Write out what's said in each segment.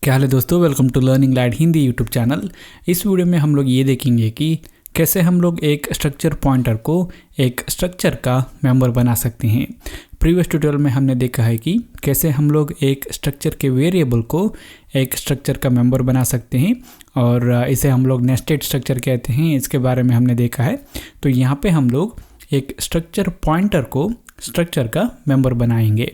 क्या हाल है दोस्तों, welcome to learning lad Hindi YouTube channel. इस वीडियो में हम लोग ये देखेंगे कि कैसे हम लोग एक स्ट्रक्चर पॉइंटर को एक स्ट्रक्चर का मेंबर बना सकते हैं। प्रीवियस ट्यूटोरियल में हमने देखा है कि कैसे हम लोग एक स्ट्रक्चर के वेरिएबल को एक स्ट्रक्चर का मेंबर बना सकते हैं और इसे हम लोग नेस्टेड स्ट्रक्चर कहते हैं, इसके बारे में हमने देखा है। तो यहाँ पे हम लोग एक स्ट्रक्चर पॉइंटर को स्ट्रक्चर का मेंबर बनाएंगे।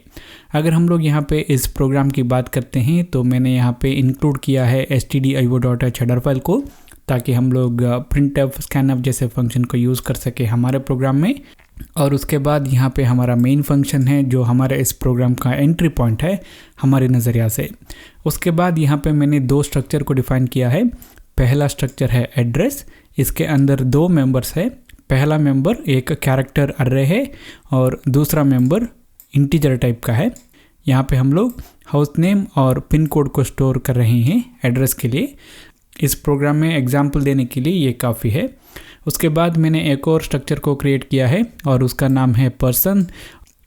अगर हम लोग यहाँ पे इस प्रोग्राम की बात करते हैं तो मैंने यहाँ पे इंक्लूड किया है stdio.h हेडर फाइल को, ताकि हम लोग printf scanf जैसे फंक्शन को यूज़ कर सके हमारे प्रोग्राम में। और उसके बाद यहाँ पे हमारा मेन फंक्शन है जो हमारे इस प्रोग्राम का एंट्री पॉइंट है हमारे नज़रिया से। उसके बाद यहाँ पे मैंने दो स्ट्रक्चर को डिफाइन किया है। पहला स्ट्रक्चर है एड्रेस, इसके अंदर दो मेंबर्स है। पहला मेंबर एक कैरेक्टर अर्रे है और दूसरा मेंबर इंटीजर टाइप का है। यहाँ पे हम लोग हाउस नेम और पिन कोड को स्टोर कर रहे हैं एड्रेस के लिए। इस प्रोग्राम में एग्जाम्पल देने के लिए ये काफ़ी है। उसके बाद मैंने एक और स्ट्रक्चर को क्रिएट किया है और उसका नाम है पर्सन।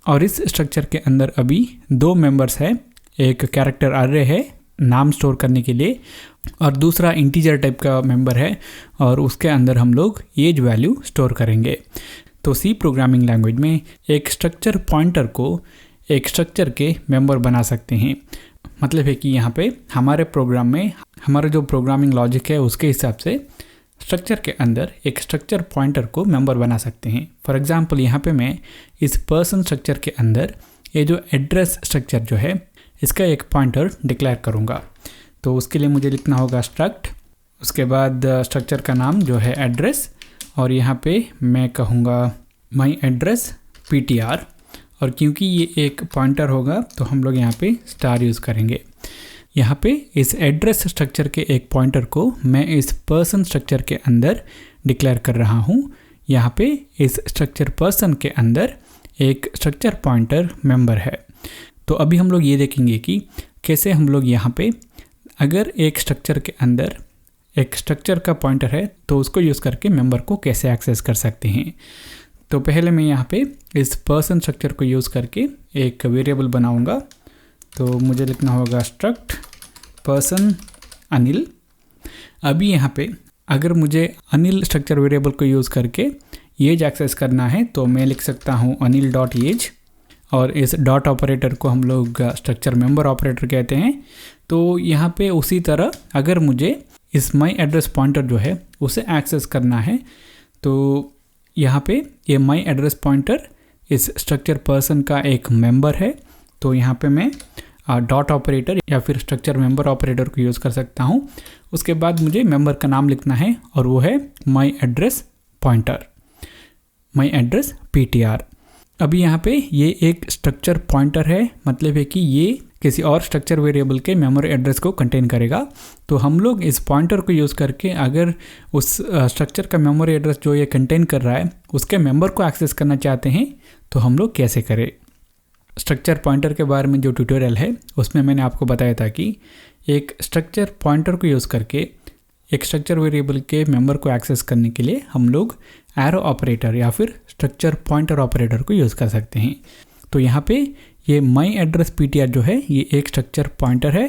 और इस स्ट्रक्चर के अंदर अभी दो मेंबर्स है, एक कैरेक्टर अर्रे है नाम स्टोर करने के लिए और दूसरा इंटीजर टाइप का मेंबर है और उसके अंदर हम लोग एज वैल्यू स्टोर करेंगे। तो सी प्रोग्रामिंग लैंग्वेज में एक स्ट्रक्चर पॉइंटर को एक स्ट्रक्चर के मेंबर बना सकते हैं। मतलब है कि यहाँ पे हमारे प्रोग्राम में हमारा जो प्रोग्रामिंग लॉजिक है उसके हिसाब से स्ट्रक्चर के अंदर एक स्ट्रक्चर पॉइंटर को मेंबर बना सकते हैं। फॉर एग्जांपल यहाँ पे मैं इस पर्सन स्ट्रक्चर के अंदर ये जो एड्रेस स्ट्रक्चर जो है इसका एक पॉइंटर डिक्लेयर करूँगा। तो उसके लिए मुझे लिखना होगा स्ट्रक्ट, उसके बाद स्ट्रक्चर का नाम जो है एड्रेस और यहाँ पे मैं कहूँगा माई एड्रेस ptr। और क्योंकि ये एक पॉइंटर होगा तो हम लोग यहाँ पे स्टार यूज़ करेंगे। यहाँ पे इस एड्रेस स्ट्रक्चर के एक पॉइंटर को मैं इस पर्सन स्ट्रक्चर के अंदर डिक्लेयर कर रहा हूँ। यहाँ पे इस स्ट्रक्चर पर्सन के अंदर एक स्ट्रक्चर पॉइंटर मेंबर है। तो अभी हम लोग ये देखेंगे कि कैसे हम लोग यहाँ पे अगर एक स्ट्रक्चर के अंदर एक स्ट्रक्चर का पॉइंटर है तो उसको यूज़ करके मेंबर को कैसे एक्सेस कर सकते हैं। तो पहले मैं यहाँ पे इस पर्सन स्ट्रक्चर को यूज़ करके एक वेरिएबल बनाऊँगा। तो मुझे लिखना होगा स्ट्रक्ट पर्सन अनिल। अभी यहाँ पे अगर मुझे अनिल स्ट्रक्चर वेरिएबल को यूज़ करके एज एक्सेस करना है तो मैं लिख सकता हूँ अनिल डॉट एज और इस डॉट ऑपरेटर को हम लोग स्ट्रक्चर मेंबर ऑपरेटर कहते हैं। तो यहाँ पे उसी तरह अगर मुझे इस माई एड्रेस पॉइंटर जो है उसे एक्सेस करना है तो यहाँ पे ये माई एड्रेस पॉइंटर इस स्ट्रक्चर पर्सन का एक मेंबर है। तो यहाँ पे मैं डॉट ऑपरेटर या फिर स्ट्रक्चर मेंबर ऑपरेटर को यूज़ कर सकता हूँ। उसके बाद मुझे मेंबर का नाम लिखना है और वो है माई एड्रेस पॉइंटर, माई एड्रेस ptr। अभी यहाँ पे ये एक स्ट्रक्चर पॉइंटर है, मतलब है कि ये किसी और स्ट्रक्चर वेरिएबल के मेमोरी एड्रेस को कंटेन करेगा। तो हम लोग इस पॉइंटर को यूज़ करके अगर उस स्ट्रक्चर का मेमोरी एड्रेस जो ये कंटेन कर रहा है उसके मेंबर को एक्सेस करना चाहते हैं तो हम लोग कैसे करें। स्ट्रक्चर पॉइंटर के बारे में जो ट्यूटोरियल है उसमें मैंने आपको बताया था कि एक स्ट्रक्चर पॉइंटर को यूज़ करके एक स्ट्रक्चर वेरिएबल के मेंबर को एक्सेस करने के लिए हम लोग एरो ऑपरेटर या फिर स्ट्रक्चर पॉइंटर ऑपरेटर को यूज़ कर सकते हैं। तो यहाँ पे ये माई एड्रेस ptr जो है ये एक स्ट्रक्चर पॉइंटर है।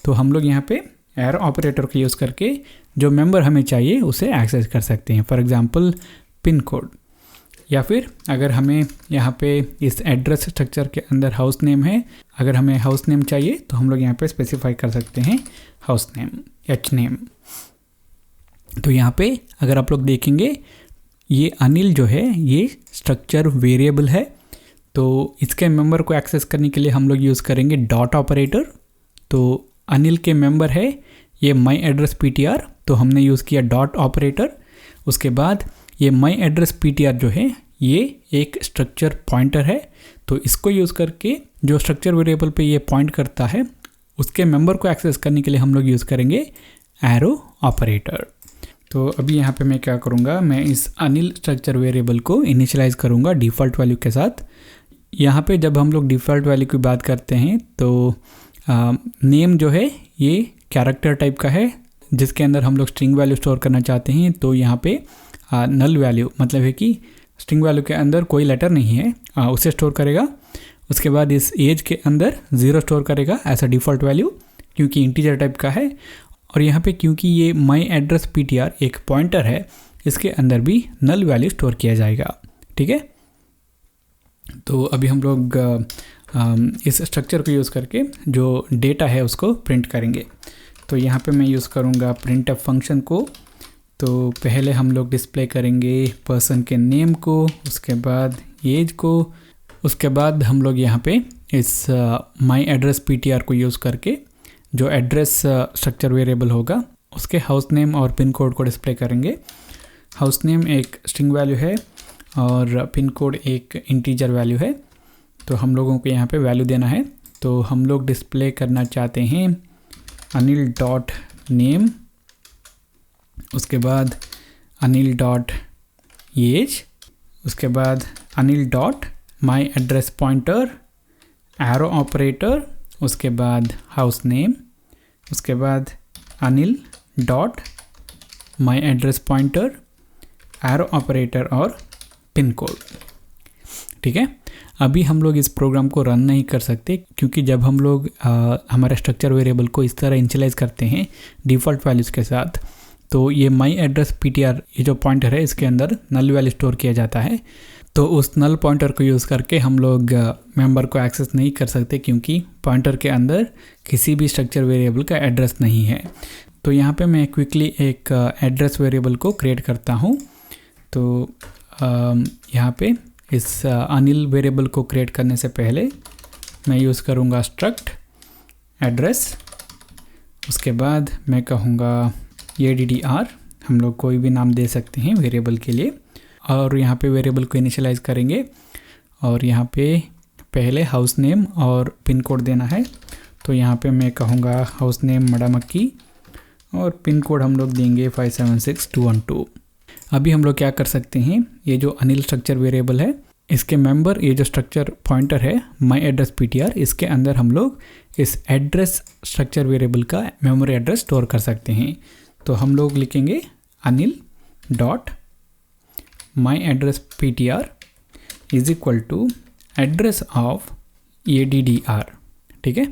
तो हम लोग यहाँ पे एरो ऑपरेटर को यूज़ करके जो मेंबर हमें चाहिए उसे एक्सेस कर सकते हैं। फॉर एग्जांपल पिन कोड, या फिर अगर हमें यहाँ पे इस एड्रेस स्ट्रक्चर के अंदर हाउस नेम है, अगर हमें हाउस नेम चाहिए तो हम लोग यहाँ पे स्पेसिफाई कर सकते हैं हाउस नेम h नेम। तो यहाँ पे अगर आप लोग देखेंगे ये अनिल जो है ये स्ट्रक्चर वेरिएबल है। तो इसके मेंबर को एक्सेस करने के लिए हम लोग यूज़ करेंगे डॉट ऑपरेटर। तो अनिल के मेंबर है ये माई एड्रेस ptr, तो हमने यूज़ किया डॉट ऑपरेटर। उसके बाद ये माई एड्रेस ptr जो है ये एक स्ट्रक्चर पॉइंटर है। तो इसको यूज़ करके जो स्ट्रक्चर वेरिएबल पे ये पॉइंट करता है उसके मेंबर को एक्सेस करने के लिए हम लोग यूज़ करेंगे एरो ऑपरेटर। तो अभी यहाँ पे मैं क्या करूँगा, मैं इस अनिल स्ट्रक्चर वेरिएबल को इनिशियलाइज़ करूँगा डिफ़ॉल्ट वैल्यू के साथ। यहाँ पे जब हम लोग डिफ़ॉल्ट वैल्यू की बात करते हैं तो नेम जो है ये कैरेक्टर टाइप का है जिसके अंदर हम लोग स्ट्रिंग वैल्यू स्टोर करना चाहते हैं। तो यहाँ पे नल वैल्यू मतलब है कि स्ट्रिंग वैल्यू के अंदर कोई लेटर नहीं है उसे स्टोर करेगा। उसके बाद इस एज के अंदर 0 स्टोर करेगा ऐसा डिफ़ॉल्ट वैल्यू। क्योंकि इंटीजर टाइप का है, और यहाँ पे क्योंकि ये माई एड्रेस ptr एक पॉइंटर है, इसके अंदर भी नल वैल्यू स्टोर किया जाएगा। ठीक है, तो अभी हम लोग इस स्ट्रक्चर को यूज़ करके जो डेटा है उसको प्रिंट करेंगे। तो यहाँ पे मैं यूज़ करूँगा printf फंक्शन को। तो पहले हम लोग डिस्प्ले करेंगे पर्सन के नेम को, उसके बाद एज को, उसके बाद हम लोग यहाँ पे इस माई एड्रेस ptr को यूज़ करके जो एड्रेस स्ट्रक्चर वेरिएबल होगा उसके हाउस नेम और पिन कोड को डिस्प्ले करेंगे। हाउस नेम एक स्ट्रिंग वैल्यू है और पिन कोड एक इंटीजर वैल्यू है। तो हम लोगों को यहाँ पे वैल्यू देना है। तो हम लोग डिस्प्ले करना चाहते हैं अनिल डॉट नेम, उसके बाद अनिल डॉट एज, उसके बाद Anil dot my address pointer, arrow operator, उसके बाद हाउस नेम, उसके बाद Anil dot my address pointer, arrow operator और पिन कोड। ठीक है, अभी हम लोग इस प्रोग्राम को रन नहीं कर सकते क्योंकि जब हम लोग हमारे स्ट्रक्चर वेरिएबल को इस तरह इनिशियलाइज करते हैं डिफ़ॉल्ट वैल्यूज़ के साथ, तो ये माई एड्रेस ptr ये जो पॉइंटर है इसके अंदर नल वैल्यू स्टोर किया जाता है। तो उस नल पॉइंटर को यूज़ करके हम लोग मेंबर को एक्सेस नहीं कर सकते क्योंकि पॉइंटर के अंदर किसी भी स्ट्रक्चर वेरिएबल का एड्रेस नहीं है। तो यहाँ पे मैं क्विकली एक एड्रेस वेरिएबल को क्रिएट करता हूँ। तो यहाँ पे इस अनिल वेरिएबल को क्रिएट करने से पहले मैं यूज़ करूँगा स्ट्रक्ट एड्रेस, उसके बाद मैं कहूँगा addr, हम लोग कोई भी नाम दे सकते हैं वेरिएबल के लिए, और यहाँ पे वेरिएबल को इनिशियलाइज करेंगे और यहाँ पे पहले हाउस नेम और पिन कोड देना है। तो यहाँ पे मैं कहूँगा हाउस नेम मडामक्की और पिन कोड हम लोग देंगे 576212। अभी हम लोग क्या कर सकते हैं, ये जो अनिल स्ट्रक्चर वेरिएबल है इसके मेंबर, ये जो स्ट्रक्चर पॉइंटर है माई एड्रेस ptr, इसके अंदर हम लोग इस एड्रेस स्ट्रक्चर वेरिएबल का मेमोरी एड्रेस स्टोर कर सकते हैं। तो हम लोग लिखेंगे Anil dot my address ptr is equal to address of addr। ठीक है,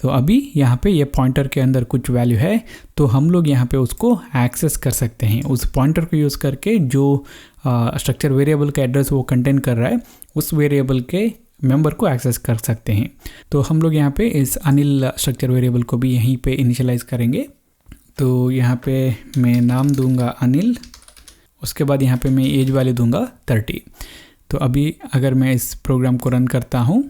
तो अभी यहाँ पे ये पॉइंटर के अंदर कुछ वैल्यू है तो हम लोग यहाँ पे उसको एक्सेस कर सकते हैं। उस पॉइंटर को यूज़ करके जो स्ट्रक्चर वेरिएबल का एड्रेस वो कंटेन कर रहा है उस वेरिएबल के मेंबर को एक्सेस कर सकते हैं। तो हम लोग यहाँ पे इस अनिल स्ट्रक्चर वेरिएबल को भी यहीं पे इनिशियलाइज करेंगे। तो यहाँ पे मैं नाम दूंगा अनिल, उसके बाद यहाँ पे मैं एज वैल्यू दूंगा 30। तो अभी अगर मैं इस प्रोग्राम को रन करता हूँ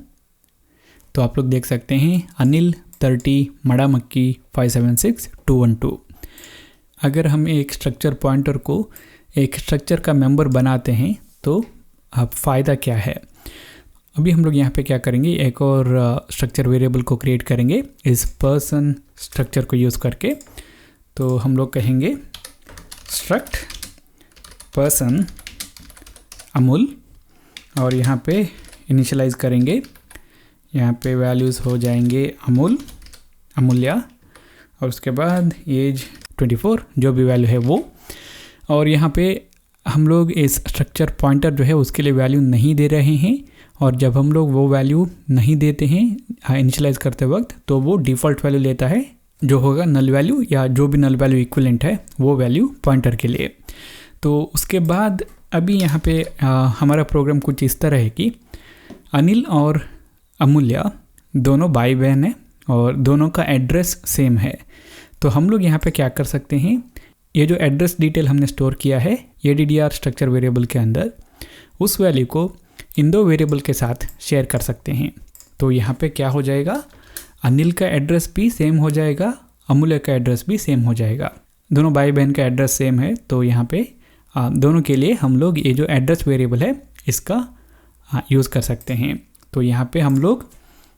तो आप लोग देख सकते हैं अनिल 30 मडामक्की 576212। अगर हम एक स्ट्रक्चर पॉइंटर को एक स्ट्रक्चर का मेंबर बनाते हैं तो अब फ़ायदा क्या है। अभी हम लोग यहाँ पे क्या करेंगे, एक और स्ट्रक्चर वेरिएबल को क्रिएट करेंगे इस पर्सन स्ट्रक्चर को यूज़ करके। तो हम लोग कहेंगे स्ट्रक्ट पर्सन अमूल और यहाँ पे इनिशियलाइज करेंगे, यहाँ पे वैल्यूज़ हो जाएंगे अमूल, अमूल्या, और उसके बाद एज 24 जो भी वैल्यू है वो। और यहाँ पे हम लोग इस स्ट्रक्चर पॉइंटर जो है उसके लिए वैल्यू नहीं दे रहे हैं, और जब हम लोग वो वैल्यू नहीं देते हैं इनिशियलाइज करते वक्त तो वो डिफ़ॉल्ट वैल्यू लेता है जो होगा नल वैल्यू या जो भी नल वैल्यू इक्विवेलेंट है वो वैल्यू पॉइंटर के लिए। तो उसके बाद अभी यहाँ पे हमारा प्रोग्राम कुछ इस तरह है कि अनिल और अमूल्या दोनों भाई बहन हैं और दोनों का एड्रेस सेम है। तो हम लोग यहाँ पे क्या कर सकते हैं, ये जो एड्रेस डिटेल हमने स्टोर किया है addr स्ट्रक्चर वेरिएबल के अंदर, उस वैल्यू को इन दो वेरिएबल के साथ शेयर कर सकते हैं। तो यहाँ पे क्या हो जाएगा, अनिल का एड्रेस भी सेम हो जाएगा, अमूल्या का एड्रेस भी सेम हो जाएगा, दोनों भाई बहन का एड्रेस सेम है। तो यहाँ पे दोनों के लिए हम लोग ये जो एड्रेस वेरिएबल है इसका यूज़ कर सकते हैं। तो यहाँ पे हम लोग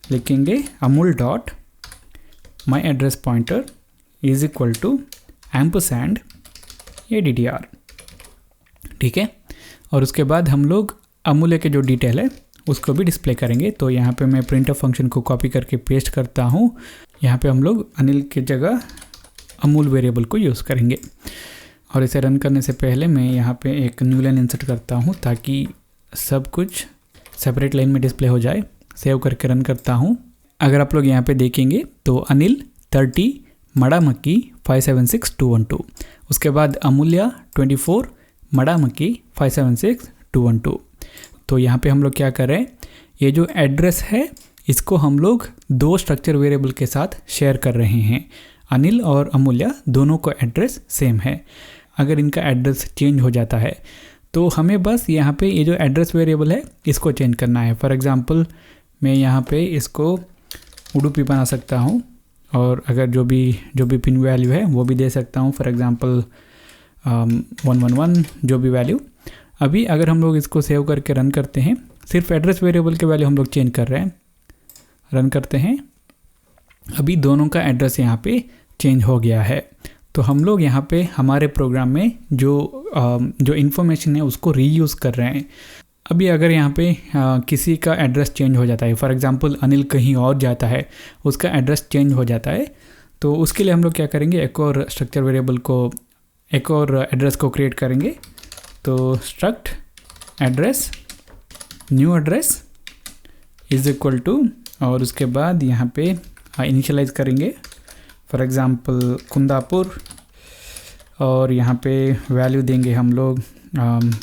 लिखेंगे Amul dot my address pointer is equal to ampersand addr। ठीक है, और उसके बाद हम लोग अमूल्य के जो डिटेल है उसको भी डिस्प्ले करेंगे। तो यहाँ पे मैं printf फंक्शन को कॉपी करके पेस्ट करता हूँ। यहाँ पे हम लोग अनिल की जगह अमूल वेरिएबल को यूज़ करेंगे। और इसे रन करने से पहले मैं यहाँ पे एक न्यू लाइन इंसर्ट करता हूँ ताकि सब कुछ सेपरेट लाइन में डिस्प्ले हो जाए। सेव करके रन करता हूँ। अगर आप लोग यहाँ पे देखेंगे तो अनिल 30 मडामक्की 576212। उसके बाद अमूल्या 24 मडामक्की 576212। तो यहाँ पे हम लोग क्या कर रहे हैं, ये जो एड्रेस है इसको हम लोग दो स्ट्रक्चर वेरिएबल के साथ शेयर कर रहे हैं। अनिल और अमूल्या दोनों का एड्रेस सेम है। अगर इनका एड्रेस चेंज हो जाता है तो हमें बस यहाँ पे ये जो एड्रेस वेरिएबल है इसको चेंज करना है। फॉर एग्ज़ाम्पल मैं यहाँ पे इसको उडुपी बना सकता हूँ और अगर जो भी पिन वैल्यू है वो भी दे सकता हूँ। फॉर एग्ज़ाम्पल 111 जो भी वैल्यू। अभी अगर हम लोग इसको सेव करके रन करते हैं, सिर्फ एड्रेस वेरिएबल के वैल्यू हम लोग चेंज कर रहे हैं, रन करते हैं, अभी दोनों का एड्रेस यहाँ पे चेंज हो गया है। तो हम लोग यहाँ पे हमारे प्रोग्राम में जो इन्फॉर्मेशन है उसको रीयूज़ कर रहे हैं। अभी अगर यहाँ पे किसी का एड्रेस चेंज हो जाता है, फॉर एग्ज़ाम्पल अनिल कहीं और जाता है, उसका एड्रेस चेंज हो जाता है, तो उसके लिए हम लोग क्या करेंगे, एक और स्ट्रक्चर वेरिएबल को, एक और एड्रेस को क्रिएट करेंगे। तो struct address new address is equal to, और उसके बाद यहाँ पे इनिशियलाइज करेंगे, फॉर एग्ज़ाम्पल कुंदापुर, और यहाँ पे वैल्यू देंगे हम लोग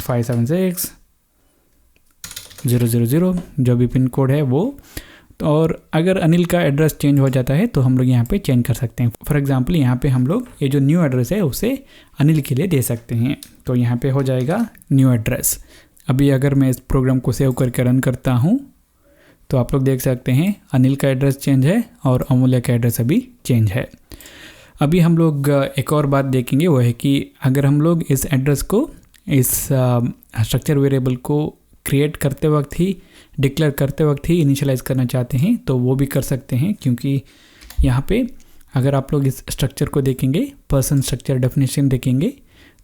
576000 जो भी पिन कोड है वो। और अगर अनिल का एड्रेस चेंज हो जाता है तो हम लोग यहाँ पे चेंज कर सकते हैं। फॉर एग्ज़ाम्पल यहाँ पे हम लोग ये जो न्यू एड्रेस है उसे अनिल के लिए दे सकते हैं। तो यहाँ पे हो जाएगा न्यू एड्रेस। अभी अगर मैं इस प्रोग्राम को सेव करके रन करता हूँ तो आप लोग देख सकते हैं अनिल का एड्रेस चेंज है और अमूल्या का एड्रेस अभी चेंज है। अभी हम लोग एक और बात देखेंगे, वो है कि अगर हम लोग इस एड्रेस को, इस स्ट्रक्चर वेरिएबल को क्रिएट करते वक्त ही, डिक्लेयर करते वक्त ही इनिशियलाइज करना चाहते हैं तो वो भी कर सकते हैं। क्योंकि यहाँ पे अगर आप लोग इस स्ट्रक्चर को देखेंगे, पर्सन स्ट्रक्चर डेफिनेशन देखेंगे,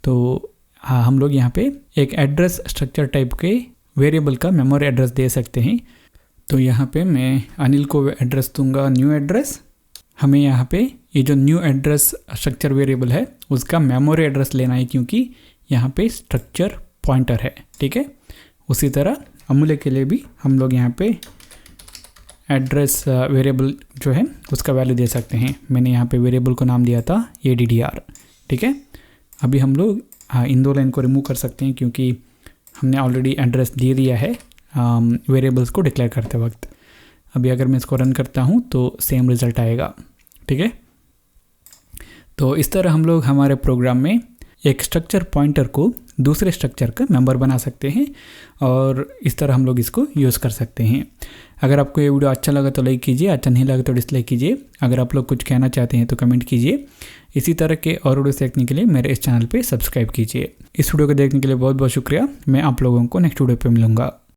तो हम लोग यहाँ पे एक एड्रेस स्ट्रक्चर टाइप के वेरिएबल का मेमोरी एड्रेस दे सकते हैं। तो यहाँ पे मैं अनिल को एड्रेस दूंगा न्यू एड्रेस। हमें यहाँ पे ये जो न्यू एड्रेस स्ट्रक्चर वेरिएबल है उसका मेमोरी एड्रेस लेना है, क्योंकि यहाँ पे स्ट्रक्चर पॉइंटर है, ठीक है। उसी तरह अमूल्य के लिए भी हम लोग यहाँ पे एड्रेस वेरिएबल जो है उसका वैल्यू दे सकते हैं। मैंने यहाँ पे वेरिएबल को नाम दिया था ADDR, ठीक है। अभी हम लोग इन दो लाइन को रिमूव कर सकते हैं क्योंकि हमने ऑलरेडी एड्रेस दे दिया है वेरिएबल्स को डिक्लेयर करते वक्त। अभी अगर मैं इसको रन करता हूँ तो सेम रिज़ल्ट आएगा, ठीक है। तो इस तरह हम लोग हमारे प्रोग्राम में एक स्ट्रक्चर पॉइंटर को दूसरे स्ट्रक्चर का मेंबर बना सकते हैं और इस तरह हम लोग इसको यूज़ कर सकते हैं। अगर आपको ये वीडियो अच्छा लगा तो लाइक कीजिए, अच्छा नहीं लगा तो डिसलाइक कीजिए। अगर आप लोग कुछ कहना चाहते हैं तो कमेंट कीजिए। इसी तरह के और वीडियो देखने के लिए मेरे इस चैनल पे सब्सक्राइब कीजिए। इस वीडियो को देखने के लिए बहुत बहुत शुक्रिया। मैं आप लोगों को नेक्स्ट वीडियो पे मिलूँगा।